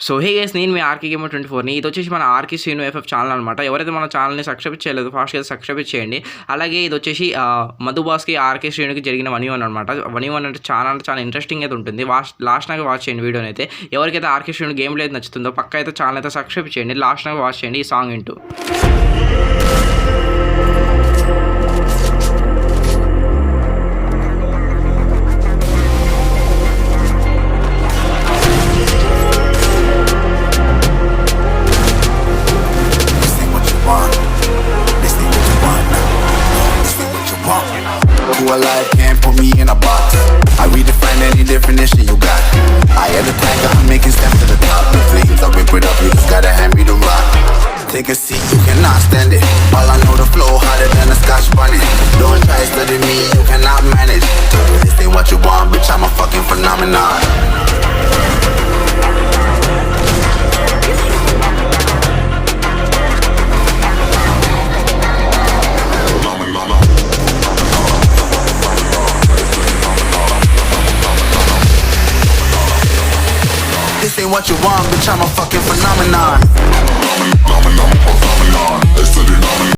So hey guys, నేను మీ RK gamer 24ని. ఇది వచ్చేసి మన ఆర్కే శ్రీను ఎఫ్ఎఫ్ ఛానల్ అనమాట. ఎవరైతే మన ఛానల్ని సబ్స్క్రైబ్ చేయలేదు ఫాస్ట్గా సబ్స్క్రైబ్ చేయండి. అలాగే ఇది వచ్చేసి మధుబాస్కి ఆర్కే శ్రీనుకి జరిగిన 1v1 అనమాట. 1v1 అంటే చాలా ఇంట్రెస్టింగ్ అయితే ఉంటుంది. లాస్ట్ నాకు వాచ్ చేయండి వీడియోని అయితే. ఎవరికైతే ఆర్కే శ్రీను గేమ్ లేదు నచ్చుతుందో పక్క అయితే ఛానల్ అయితే సబ్స్క్రైబ్ చేయండి. లాస్ట్ నాకు వాచ్ చేయండి ఈ song into. Who alive can't put me in a box. I redefine any definition you got. I am the tiger, I'm making steps to the top. The flames, I whip it up, you just gotta hand me the rock. Take a seat, you cannot stand it. All I know, the flow harder than a Scotch bonnet. Don't try study me, you cannot manage. This ain't what you want, bitch, I'm a fucking phenomenon. This ain't what you want, bitch, I'm a fucking phenomenon.